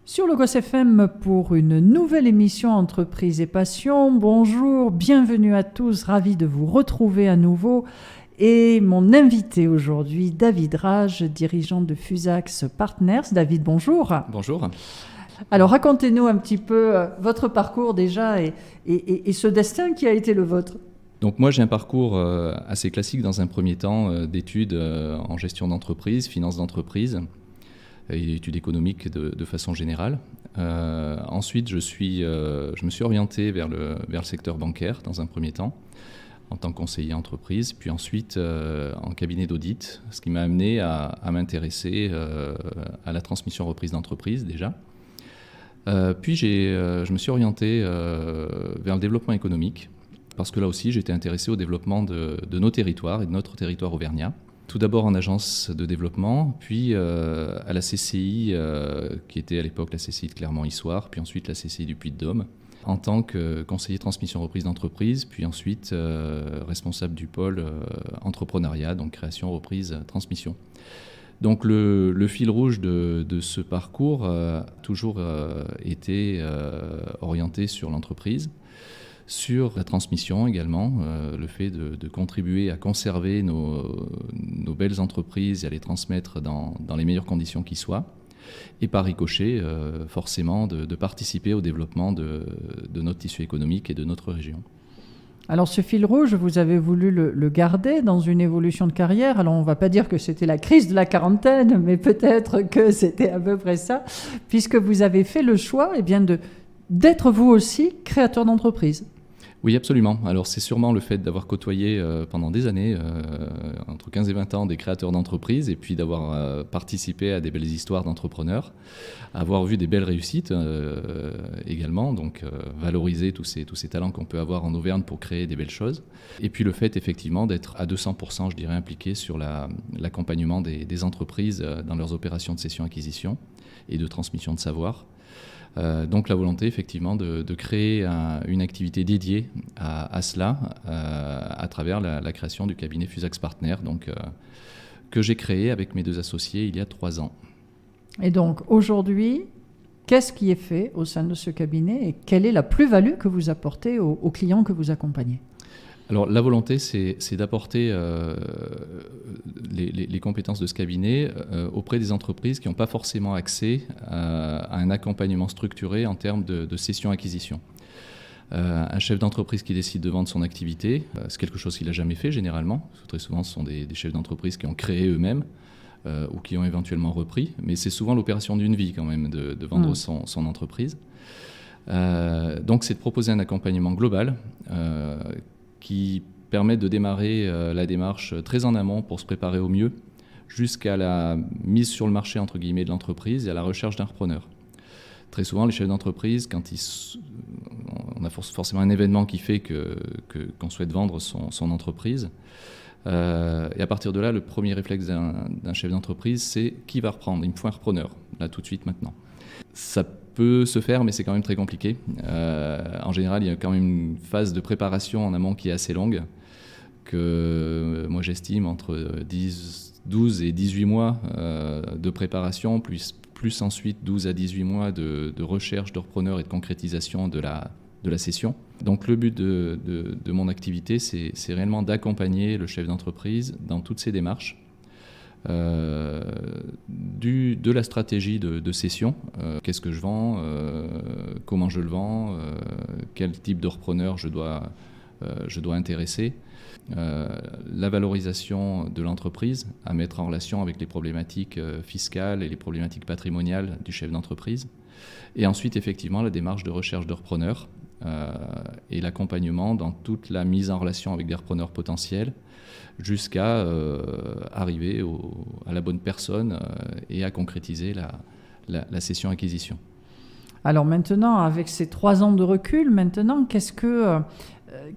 Sur le Gosse FM pour une nouvelle émission Entreprise et Passion. Bonjour, bienvenue à tous, ravi de vous retrouver à nouveau. Et mon invité aujourd'hui, David Rage, dirigeant de Fusax Partners. David, bonjour. Bonjour. Alors racontez-nous un petit peu votre parcours déjà et ce destin qui a été le vôtre. Donc moi j'ai un parcours assez classique dans un premier temps d'études en gestion d'entreprise, finance d'entreprise et études économiques de façon générale. Ensuite je me suis orienté vers le secteur bancaire dans un premier temps en tant que conseiller entreprise, puis ensuite en cabinet d'audit, ce qui m'a amené à m'intéresser à la transmission reprise d'entreprise déjà. Puis je me suis orienté vers le développement économique parce que là aussi j'étais intéressé au développement de nos territoires et de notre territoire auvergnat. Tout d'abord en agence de développement, puis à la CCI qui était à l'époque la CCI de Clermont-Issoire, puis ensuite la CCI du Puy-de-Dôme en tant que conseiller transmission reprise d'entreprise, puis ensuite responsable du pôle entrepreneuriat, donc création, reprise, transmission. Donc le fil rouge de ce parcours a toujours été orienté sur l'entreprise, sur la transmission également, le fait de contribuer à conserver nos belles entreprises et à les transmettre dans les meilleures conditions qui soient, et par ricochet, forcément, de participer au développement de notre tissu économique et de notre région. Alors ce fil rouge, vous avez voulu le garder dans une évolution de carrière. Alors on ne va pas dire que c'était la crise de la quarantaine, mais peut-être que c'était à peu près ça, puisque vous avez fait le choix d'être vous aussi créateur d'entreprise. Oui, absolument. Alors c'est sûrement le fait d'avoir côtoyé pendant des années, entre 15 et 20 ans, des créateurs d'entreprises et puis d'avoir participé à des belles histoires d'entrepreneurs, avoir vu des belles réussites également, donc valoriser tous ces talents qu'on peut avoir en Auvergne pour créer des belles choses. Et puis le fait effectivement d'être à 200%, je dirais, impliqué sur l'accompagnement des entreprises dans leurs opérations de cession-acquisition et de transmission de savoir. Donc la volonté effectivement de créer une activité dédiée à cela à travers la création du cabinet Fusax Partners, que j'ai créé avec mes deux associés il y a 3 ans. Et donc aujourd'hui, qu'est-ce qui est fait au sein de ce cabinet et quelle est la plus-value que vous apportez aux clients que vous accompagnez ? Alors la volonté, c'est d'apporter les compétences de ce cabinet auprès des entreprises qui n'ont pas forcément accès à un accompagnement structuré en termes de cession-acquisition. Un chef d'entreprise qui décide de vendre son activité, c'est quelque chose qu'il n'a jamais fait généralement. Très souvent, ce sont des chefs d'entreprise qui ont créé eux-mêmes ou qui ont éventuellement repris. Mais c'est souvent l'opération d'une vie quand même de vendre son entreprise. Donc c'est de proposer un accompagnement global qui permet de démarrer la démarche très en amont pour se préparer au mieux jusqu'à la mise sur le marché entre guillemets de l'entreprise et à la recherche d'un repreneur. Très souvent, les chefs d'entreprise, quand on a forcément un événement qui fait qu'on souhaite vendre son entreprise, et à partir de là, le premier réflexe d'un chef d'entreprise, c'est qui va reprendre ? Il me faut un repreneur, là tout de suite, maintenant. Ça peut se faire, mais c'est quand même très compliqué. En général, il y a quand même une phase de préparation en amont qui est assez longue, que moi j'estime entre 12 et 18 mois de préparation, plus ensuite 12 à 18 mois de recherche de repreneurs et de concrétisation de la cession. Donc le but de mon activité, c'est réellement d'accompagner le chef d'entreprise dans toutes ces démarches. De la stratégie de cession, qu'est-ce que je vends, comment je le vends, quel type de repreneur je dois intéresser, la valorisation de l'entreprise à mettre en relation avec les problématiques fiscales et les problématiques patrimoniales du chef d'entreprise, et ensuite effectivement la démarche de recherche de repreneurs et l'accompagnement dans toute la mise en relation avec des repreneurs potentiels jusqu'à arriver à la bonne personne et à concrétiser la cession-acquisition. Alors maintenant, avec ces 3 ans de recul,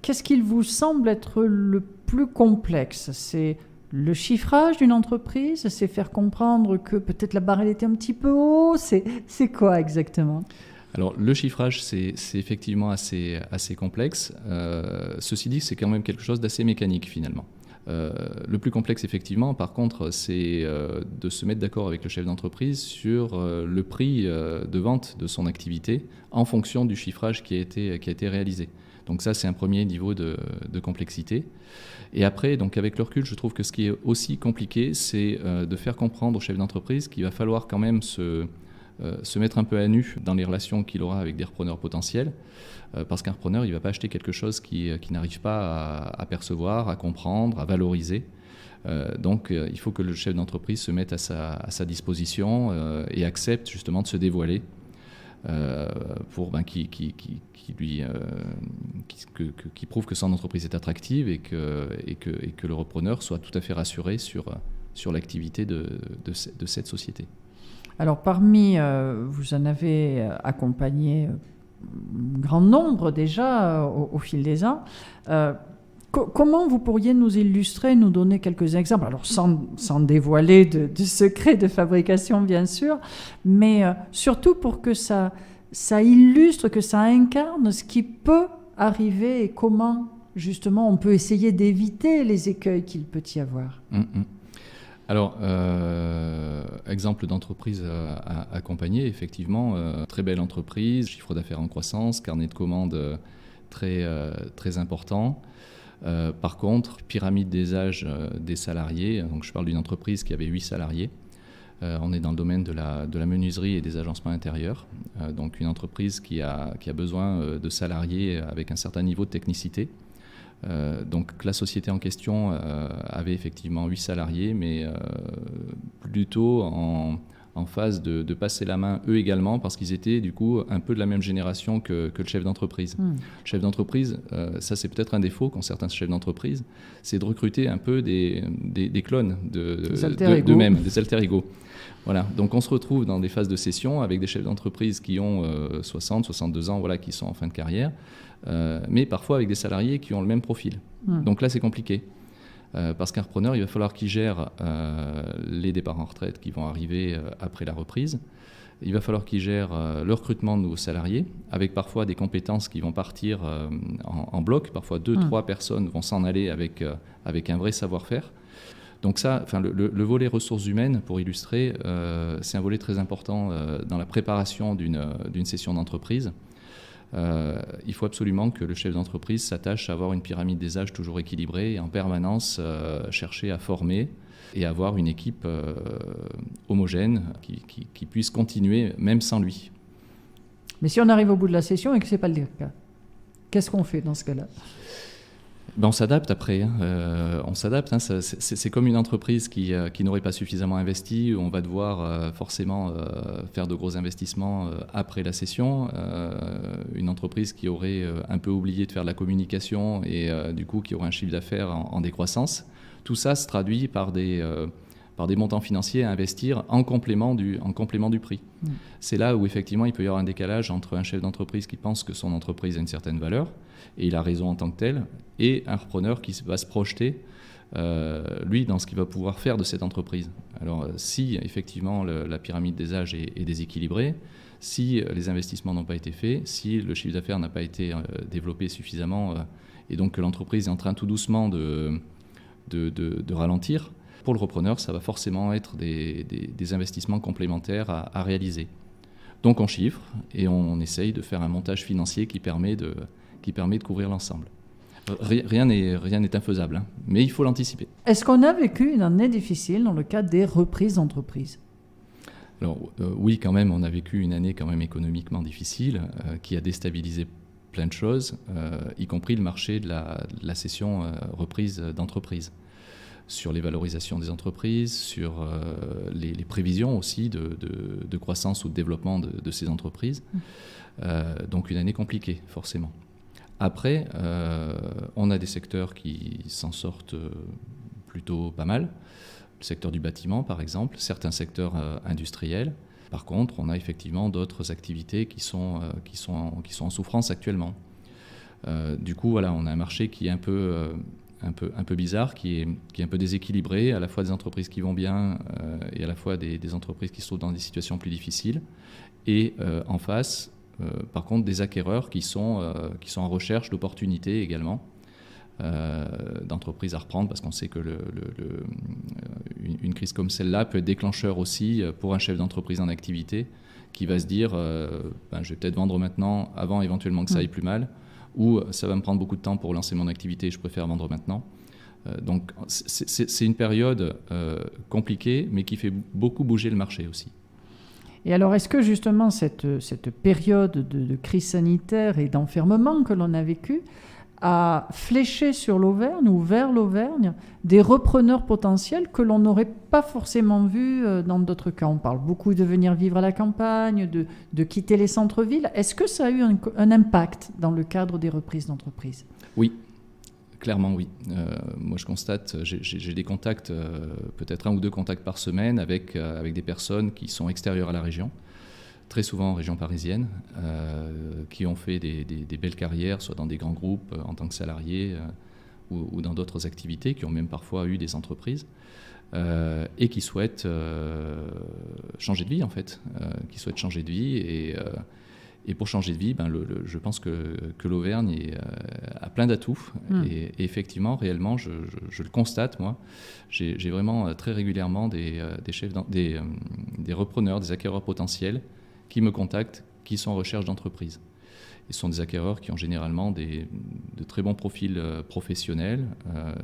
qu'est-ce qu'il vous semble être le plus complexe ? C'est le chiffrage d'une entreprise ? C'est faire comprendre que peut-être la barre elle était un petit peu haut ? C'est quoi exactement ? Alors le chiffrage, c'est effectivement assez complexe. Ceci dit, c'est quand même quelque chose d'assez mécanique finalement. Le plus complexe, effectivement, par contre, c'est de se mettre d'accord avec le chef d'entreprise sur le prix de vente de son activité en fonction du chiffrage qui a été réalisé. Donc ça, c'est un premier niveau de complexité. Et après, donc avec le recul, je trouve que ce qui est aussi compliqué, c'est de faire comprendre au chef d'entreprise qu'il va falloir quand même se mettre un peu à nu dans les relations qu'il aura avec des repreneurs potentiels, parce qu'un repreneur, il ne va pas acheter quelque chose qu'il n'arrive pas à percevoir, à comprendre, à valoriser. Donc il faut que le chef d'entreprise se mette à sa disposition et accepte justement de se dévoiler pour qui prouve que son entreprise est attractive et que le repreneur soit tout à fait rassuré sur l'activité de cette société. Alors vous en avez accompagné un grand nombre déjà au fil des ans. Comment vous pourriez nous illustrer, nous donner quelques exemples, alors sans dévoiler de secrets de fabrication bien sûr, mais surtout pour que ça illustre, que ça incarne ce qui peut arriver et comment justement on peut essayer d'éviter les écueils qu'il peut y avoir. Alors, exemple d'entreprise à accompagner, effectivement, très belle entreprise, chiffre d'affaires en croissance, carnet de commandes très important. Par contre, pyramide des âges des salariés, donc je parle d'une entreprise qui avait 8 salariés. On est dans le domaine de la menuiserie et des agencements intérieurs, donc une entreprise qui a besoin de salariés avec un certain niveau de technicité. Donc la société en question avait effectivement 8 salariés, mais plutôt en phase de passer la main eux également, parce qu'ils étaient du coup un peu de la même génération que le chef d'entreprise. Le chef d'entreprise, ça c'est peut-être un défaut qu'ont certains chefs d'entreprise, c'est de recruter un peu des clones d'eux-mêmes, des alter ego. Voilà, donc on se retrouve dans des phases de session avec des chefs d'entreprise qui ont 60, 62 ans, voilà, qui sont en fin de carrière, mais parfois avec des salariés qui ont le même profil. Donc là, c'est compliqué, parce qu'un repreneur, il va falloir qu'il gère les départs en retraite qui vont arriver après la reprise. Il va falloir qu'il gère le recrutement de nouveaux salariés, avec parfois des compétences qui vont partir en bloc. Parfois, 2-3 personnes vont s'en aller avec un vrai savoir-faire. Donc ça, le volet ressources humaines, pour illustrer, c'est un volet très important dans la préparation d'une session d'entreprise. Il faut absolument que le chef d'entreprise s'attache à avoir une pyramide des âges toujours équilibrée et en permanence chercher à former et avoir une équipe homogène qui puisse continuer même sans lui. Mais si on arrive au bout de la session et que ce n'est pas le cas, qu'est-ce qu'on fait dans ce cas-là ? On s'adapte après. On s'adapte. C'est comme une entreprise qui n'aurait pas suffisamment investi. On va devoir forcément faire de gros investissements après la session. Une entreprise qui aurait un peu oublié de faire de la communication et du coup qui aurait un chiffre d'affaires en décroissance. Tout ça se traduit par des montants financiers à investir en complément du prix. C'est là où effectivement il peut y avoir un décalage entre un chef d'entreprise qui pense que son entreprise a une certaine valeur, et il a raison en tant que tel, et un repreneur qui va se projeter, lui, dans ce qu'il va pouvoir faire de cette entreprise. Alors si effectivement la pyramide des âges est déséquilibrée, si les investissements n'ont pas été faits, si le chiffre d'affaires n'a pas été développé suffisamment, et donc que l'entreprise est en train tout doucement de ralentir, pour le repreneur, ça va forcément être des investissements complémentaires à réaliser. Donc on chiffre et on essaye de faire un montage financier qui permet de couvrir l'ensemble. Rien n'est infaisable, mais il faut l'anticiper. Est-ce qu'on a vécu une année difficile dans le cadre des reprises d'entreprise ? Alors oui, quand même, on a vécu une année quand même économiquement difficile qui a déstabilisé plein de choses, y compris le marché de la cession reprise d'entreprise, sur les valorisations des entreprises, sur les prévisions aussi de croissance ou de développement de ces entreprises. Donc une année compliquée, forcément. Après, on a des secteurs qui s'en sortent plutôt pas mal. Le secteur du bâtiment, par exemple, certains secteurs industriels. Par contre, on a effectivement d'autres activités qui sont en souffrance actuellement. Du coup, voilà, on a un marché qui est un peu bizarre, qui est un peu déséquilibré, à la fois des entreprises qui vont bien et à la fois des entreprises qui se trouvent dans des situations plus difficiles. Et en face, par contre, des acquéreurs qui sont en recherche d'opportunités également, d'entreprise à reprendre, parce qu'on sait que une crise comme celle-là peut être déclencheur aussi pour un chef d'entreprise en activité qui va se dire je vais peut-être vendre maintenant avant éventuellement que ça aille plus mal, ou ça va me prendre beaucoup de temps pour lancer mon activité et je préfère vendre maintenant. Donc c'est une période compliquée, mais qui fait beaucoup bouger le marché aussi. Et alors, est-ce que justement cette période de crise sanitaire et d'enfermement que l'on a vécue a fléché sur l'Auvergne ou vers l'Auvergne des repreneurs potentiels que l'on n'aurait pas forcément vus dans d'autres cas? On parle beaucoup de venir vivre à la campagne, de quitter les centres-villes. Est-ce que ça a eu un impact dans le cadre des reprises d'entreprise? Oui. Clairement, oui. Moi, je constate, j'ai des contacts, peut-être 1 ou 2 contacts par semaine avec des personnes qui sont extérieures à la région, très souvent en région parisienne, qui ont fait des belles carrières, soit dans des grands groupes en tant que salariés ou dans d'autres activités, qui ont même parfois eu des entreprises, et qui souhaitent changer de vie, en fait, qui souhaitent changer de vie et pour changer de vie, je pense que l'Auvergne a plein d'atouts. Et effectivement, réellement, je le constate, moi. J'ai vraiment très régulièrement des repreneurs, des acquéreurs potentiels qui me contactent, qui sont en recherche d'entreprise. Et ce sont des acquéreurs qui ont généralement de très bons profils professionnels,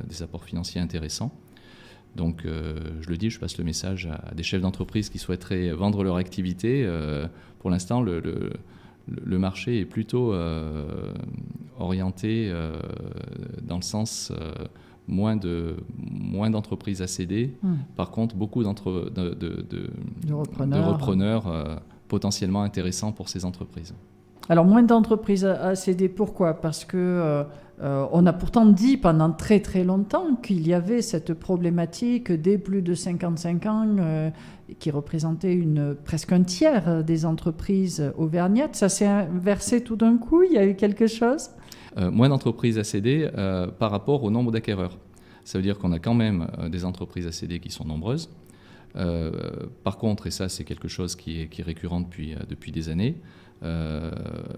des apports financiers intéressants. Donc, je le dis, je passe le message à des chefs d'entreprise qui souhaiteraient vendre leur activité. Pour l'instant, le marché est plutôt orienté dans le sens moins d'entreprises à céder. Par contre, beaucoup de repreneurs potentiellement intéressants pour ces entreprises. Alors, moins d'entreprises à céder, pourquoi? Parce que on a pourtant dit pendant très très longtemps qu'il y avait cette problématique des plus de 55 ans qui représentait presque un tiers des entreprises auvergnates. Ça s'est inversé tout d'un coup? Il y a eu quelque chose? Moins d'entreprises à céder par rapport au nombre d'acquéreurs. Ça veut dire qu'on a quand même des entreprises à céder qui sont nombreuses. Par contre, et ça c'est quelque chose qui est récurrent depuis des années,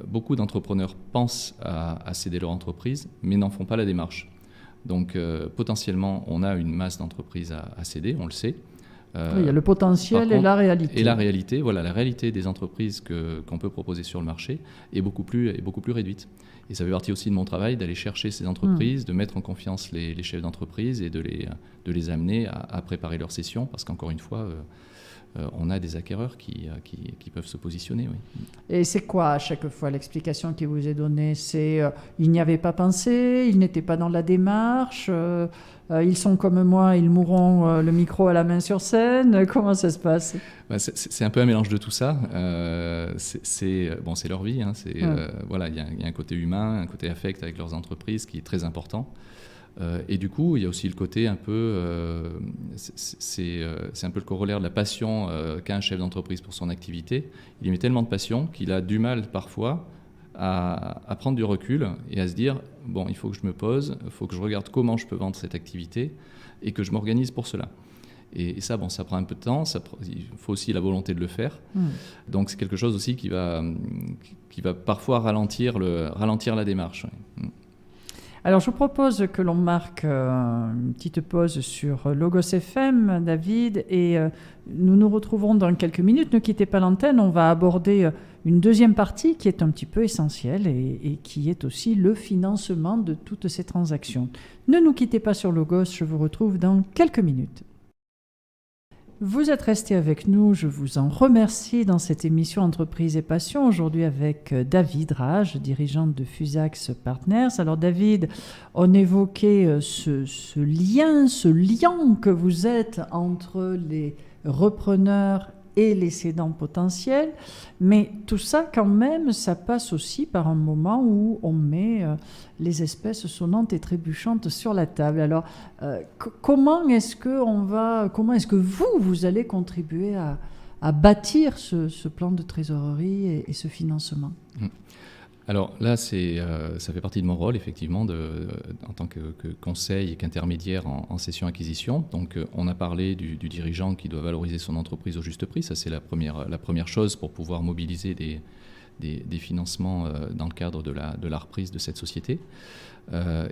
beaucoup d'entrepreneurs pensent à céder leur entreprise, mais n'en font pas la démarche. Donc potentiellement, on a une masse d'entreprises à céder, on le sait. Oui, il y a le potentiel et la réalité. Et la réalité, voilà, la réalité des entreprises qu'on peut proposer sur le marché est beaucoup plus réduite. Et ça fait partie aussi de mon travail d'aller chercher ces entreprises, de mettre en confiance les chefs d'entreprise et de les amener à préparer leur session, parce qu'encore une fois, on a des acquéreurs qui peuvent se positionner. Oui. Et c'est quoi à chaque fois l'explication qui vous est donnée? C'est ils n'y avaient pas pensé, ils n'étaient pas dans la démarche, ils sont comme moi, ils mourront le micro à la main sur scène. Comment ça se passe? C'est un peu un mélange de tout ça. C'est leur vie. Hein, voilà, il y a un côté humain, un côté affect avec leurs entreprises qui est très important. Et du coup, il y a aussi le côté un peu, c'est un peu le corollaire de la passion qu'a un chef d'entreprise pour son activité. Il y met tellement de passion qu'il a du mal parfois à prendre du recul et à se dire, bon, il faut que je me pose, il faut que je regarde comment je peux vendre cette activité et que je m'organise pour cela. Et ça, ça prend un peu de temps, il faut aussi la volonté de le faire. Donc c'est quelque chose aussi qui va parfois ralentir la démarche. Oui. Alors, je vous propose que l'on marque une petite pause sur Logos FM, David, et nous nous retrouverons dans quelques minutes. Ne quittez pas l'antenne, on va aborder une deuxième partie qui est un petit peu essentielle et qui est aussi le financement de toutes ces transactions. Ne nous quittez pas sur Logos, je vous retrouve dans quelques minutes. Vous êtes restés avec nous, je vous en remercie dans cette émission Entreprise et Passion, aujourd'hui avec David Rage, dirigeant de Fusax Partners. Alors David, on évoquait ce lien que vous êtes entre les repreneurs et les cédants potentiels, mais tout ça quand même, ça passe aussi par un moment où on met les espèces sonnantes et trébuchantes sur la table. Alors comment est-ce que vous allez contribuer à bâtir ce plan de trésorerie et ce financement? Alors là, ça fait partie de mon rôle, effectivement, en tant que conseil et qu'intermédiaire en cession-acquisition. Donc, on a parlé du dirigeant qui doit valoriser son entreprise au juste prix. Ça, c'est la première chose pour pouvoir mobiliser des financements dans le cadre de la reprise de cette société.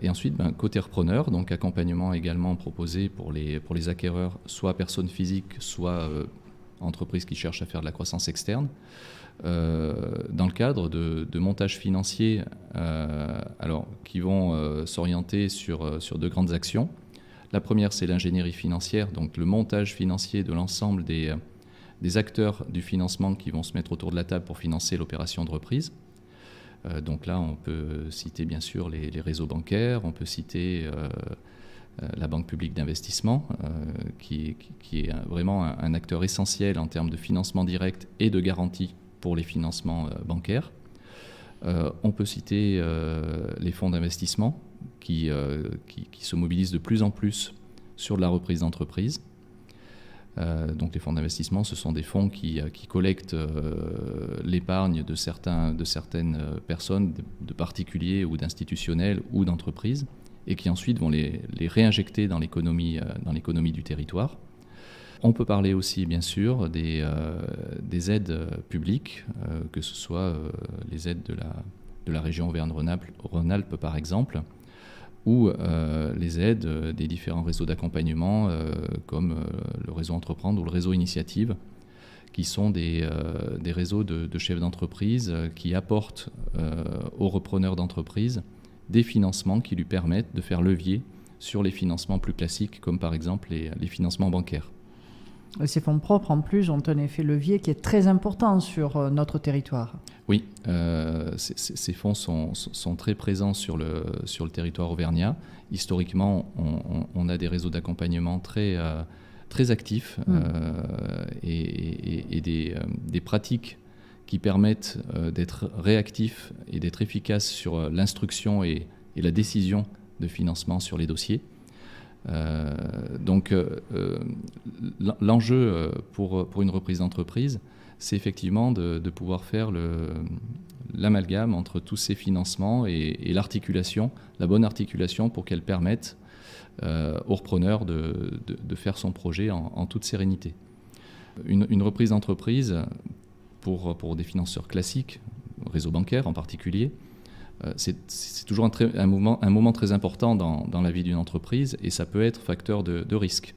Et ensuite, côté repreneur, donc accompagnement également proposé pour les acquéreurs, soit personnes physiques, soit entreprises qui cherchent à faire de la croissance externe. Dans le cadre de montages financiers qui vont s'orienter sur deux grandes actions. La première, c'est l'ingénierie financière, donc le montage financier de l'ensemble des acteurs du financement qui vont se mettre autour de la table pour financer l'opération de reprise. Donc là, on peut citer bien sûr les réseaux bancaires, on peut citer la Banque publique d'investissement, qui est vraiment un acteur essentiel en termes de financement direct et de garantie pour les financements bancaires. On peut citer les fonds d'investissement qui se mobilisent de plus en plus sur de la reprise d'entreprise. Donc les fonds d'investissement, ce sont des fonds qui collectent l'épargne de certaines personnes, de particuliers ou d'institutionnels ou d'entreprises, et qui ensuite vont les réinjecter dans l'économie du territoire. On peut parler aussi, bien sûr, des aides publiques, que ce soit les aides de la région Auvergne-Rhône-Alpes, par exemple, ou les aides des différents réseaux d'accompagnement, comme le réseau Entreprendre ou le réseau Initiative, qui sont des réseaux de chefs d'entreprise qui apportent aux repreneurs d'entreprise des financements qui lui permettent de faire levier sur les financements plus classiques, comme par exemple les financements bancaires. Ces fonds propres, en plus, ont un effet levier qui est très important sur notre territoire. Oui, ces fonds sont très présents sur le territoire auvergnat. Historiquement, on a des réseaux d'accompagnement très actifs et des pratiques qui permettent d'être réactifs et d'être efficaces sur l'instruction et la décision de financement sur les dossiers. Donc l'enjeu pour une reprise d'entreprise, c'est effectivement de pouvoir faire l'amalgame entre tous ces financements et l'articulation, la bonne articulation pour qu'elle permette au repreneur de faire son projet en toute sérénité. Une reprise d'entreprise, pour des financeurs classiques, réseau bancaire en particulier, c'est toujours un moment très important dans la vie d'une entreprise, et ça peut être facteur de risque.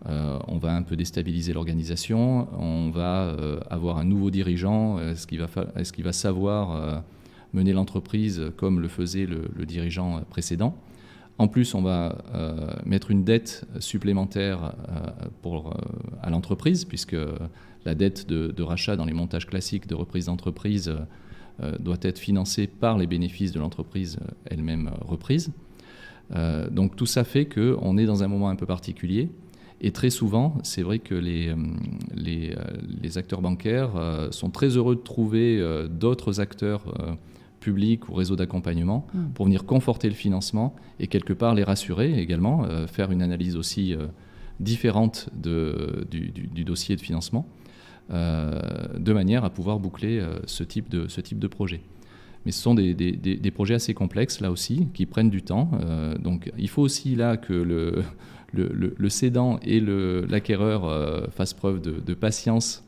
On va un peu déstabiliser l'organisation, on va avoir un nouveau dirigeant, est-ce qu'il va savoir mener l'entreprise comme le faisait le dirigeant précédent. En plus, on va mettre une dette supplémentaire à l'entreprise, puisque la dette de rachat dans les montages classiques de reprise d'entreprise doit être financée par les bénéfices de l'entreprise elle-même reprise. Donc tout ça fait qu'on est dans un moment un peu particulier. Et très souvent, c'est vrai que les acteurs bancaires sont très heureux de trouver d'autres acteurs publics ou réseaux d'accompagnement pour venir conforter le financement et quelque part les rassurer également, faire une analyse aussi différente du dossier de financement, de manière à pouvoir boucler ce type de projet. Mais ce sont des projets assez complexes, là aussi, qui prennent du temps. Donc il faut aussi là que le cédant et l'acquéreur fassent preuve de patience,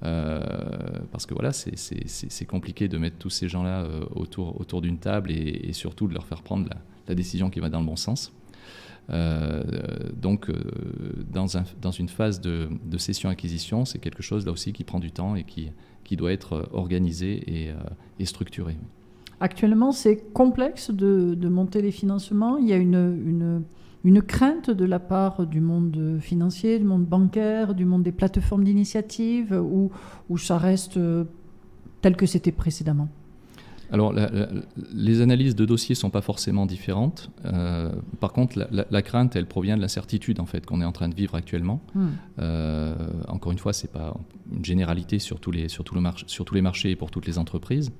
parce que voilà, c'est compliqué de mettre tous ces gens-là autour d'une table et surtout de leur faire prendre la décision qui va dans le bon sens. Donc dans une phase de cession-acquisition, c'est quelque chose là aussi qui prend du temps et qui doit être organisé et structuré. Actuellement, c'est complexe de monter les financements. Il y a une crainte de la part du monde financier, du monde bancaire, du monde des plateformes d'initiative, où ça reste tel que c'était précédemment. Alors, les analyses de dossiers ne sont pas forcément différentes. Par contre, la crainte, elle provient de l'incertitude en fait, qu'on est en train de vivre actuellement. Encore une fois, ce n'est pas une généralité sur tous les marchés et pour toutes les entreprises.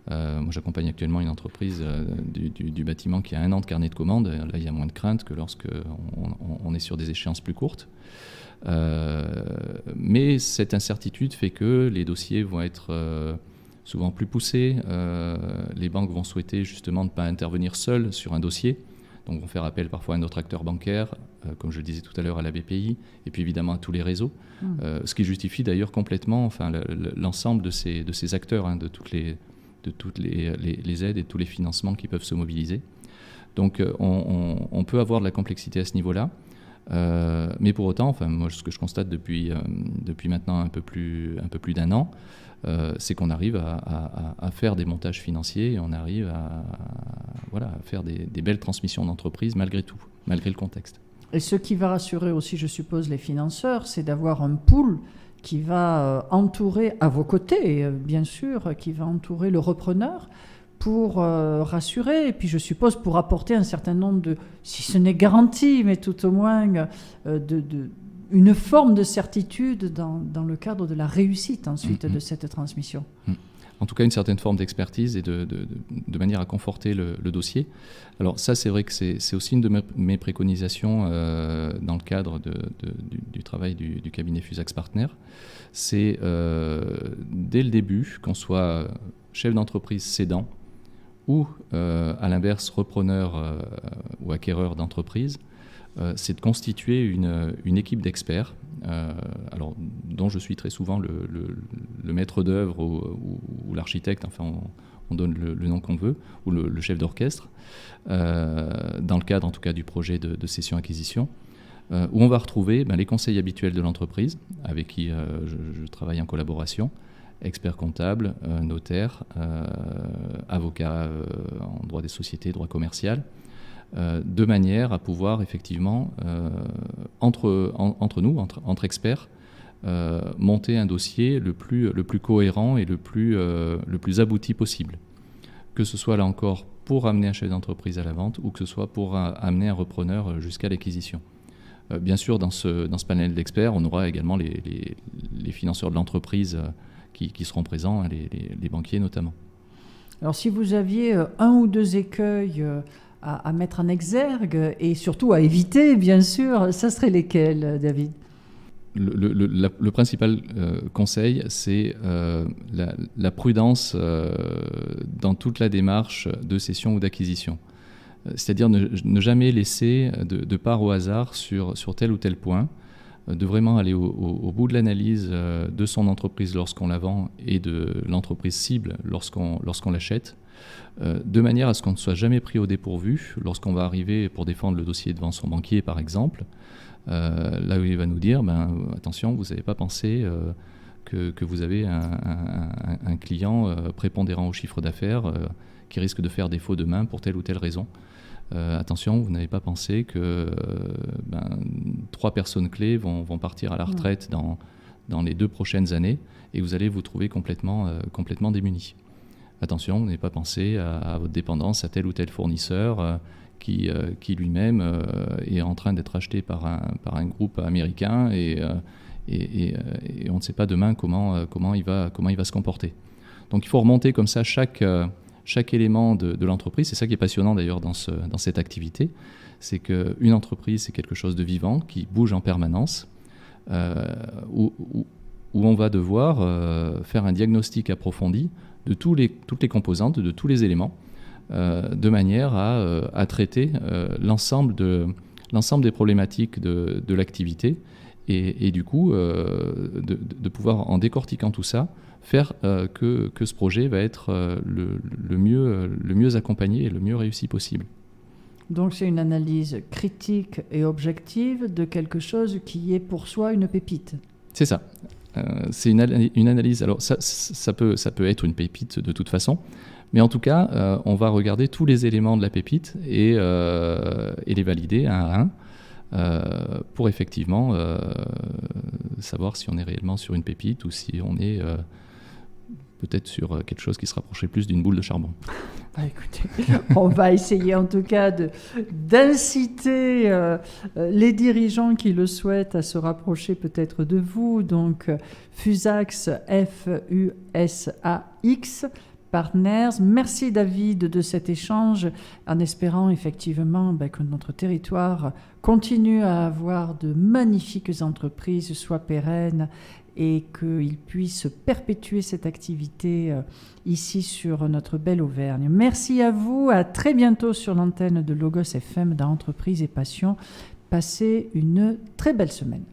Moi, j'accompagne actuellement une entreprise du bâtiment qui a 1 an de carnet de commandes. Là, il y a moins de crainte que lorsqu'on est sur des échéances plus courtes. Mais cette incertitude fait que les dossiers vont être souvent plus poussés. Les banques vont souhaiter justement ne pas intervenir seules sur un dossier. donc vont faire appel parfois à notre acteur bancaire, comme je le disais tout à l'heure, à la BPI, et puis évidemment à tous les réseaux, ce qui justifie d'ailleurs complètement l'ensemble de ces acteurs, hein, de toutes les aides et tous les financements qui peuvent se mobiliser. Donc on peut avoir de la complexité à ce niveau-là, mais pour autant, moi, ce que je constate depuis maintenant un peu plus d'1 an, c'est qu'on arrive à faire des montages financiers et on arrive à faire des belles transmissions d'entreprise malgré tout, malgré le contexte. Et ce qui va rassurer aussi, je suppose, les financeurs, c'est d'avoir un pool qui va entourer, à vos côtés, bien sûr, qui va entourer le repreneur pour rassurer, et puis je suppose pour apporter un certain nombre de, si ce n'est garantie, mais tout au moins une forme de certitude dans le cadre de la réussite ensuite de cette transmission. En tout cas, une certaine forme d'expertise et de manière à conforter le dossier. Alors ça, c'est vrai que c'est aussi une de mes préconisations dans le cadre du travail du cabinet Fusax Partners. C'est dès le début, qu'on soit chef d'entreprise cédant ou à l'inverse repreneur ou acquéreur d'entreprise, c'est de constituer une équipe d'experts, alors, dont je suis très souvent le maître d'œuvre ou l'architecte, enfin on donne le nom qu'on veut, ou le chef d'orchestre, dans le cadre en tout cas du projet de cession-acquisition, où on va retrouver les conseils habituels de l'entreprise, avec qui je travaille en collaboration, experts comptables, notaires, avocats en droit des sociétés, droit commercial, de manière à pouvoir effectivement, entre nous, entre experts, monter un dossier le plus cohérent et le plus abouti possible. Que ce soit là encore pour amener un chef d'entreprise à la vente ou que ce soit pour amener un repreneur jusqu'à l'acquisition. Bien sûr, dans ce panel d'experts, on aura également les financeurs de l'entreprise qui seront présents, hein, les banquiers notamment. Alors si vous aviez un ou deux écueils à mettre en exergue et surtout à éviter, bien sûr, ça serait lesquels, David ? Le principal conseil, c'est la prudence dans toute la démarche de cession ou d'acquisition. C'est-à-dire ne jamais laisser de part au hasard sur tel ou tel point, de vraiment aller au bout de l'analyse de son entreprise lorsqu'on la vend et de l'entreprise cible lorsqu'on l'achète, de manière à ce qu'on ne soit jamais pris au dépourvu lorsqu'on va arriver pour défendre le dossier devant son banquier, par exemple, là où il va nous dire attention, vous n'avez pas pensé que vous avez un client prépondérant au chiffre d'affaires qui risque de faire défaut demain pour telle ou telle raison. Attention, vous n'avez pas pensé que 3 personnes clés vont partir à la retraite dans les 2 prochaines années et vous allez vous trouver complètement démunis. Attention, vous n'avez pas pensé à votre dépendance à tel ou tel fournisseur qui lui-même est en train d'être acheté par un groupe américain et on ne sait pas demain comment il va se comporter. Donc il faut remonter comme ça chaque élément de l'entreprise. C'est ça qui est passionnant d'ailleurs dans cette activité, c'est qu'une entreprise, c'est quelque chose de vivant, qui bouge en permanence, où on va devoir faire un diagnostic approfondi de toutes les composantes, de tous les éléments, de manière à traiter l'ensemble des problématiques de l'activité et du coup de pouvoir, en décortiquant tout ça, faire que ce projet va être le mieux accompagné et le mieux réussi possible. Donc c'est une analyse critique et objective de quelque chose qui est pour soi une pépite. C'est ça. C'est une analyse. Alors ça peut être une pépite de toute façon, mais en tout cas, on va regarder tous les éléments de la pépite et les valider un à un pour effectivement savoir si on est réellement sur une pépite ou si on est peut-être sur quelque chose qui se rapprocherait plus d'une boule de charbon. Écoutez, on va essayer en tout cas d'inciter les dirigeants qui le souhaitent à se rapprocher peut-être de vous. Donc Fusax, F-U-S-A-X, Partners. Merci David de cet échange, en espérant effectivement que notre territoire continue à avoir de magnifiques entreprises, soient pérennes et qu'il puisse perpétuer cette activité ici sur notre belle Auvergne. Merci à vous, à très bientôt sur l'antenne de Logos FM dans Entreprise et Passion. Passez une très belle semaine.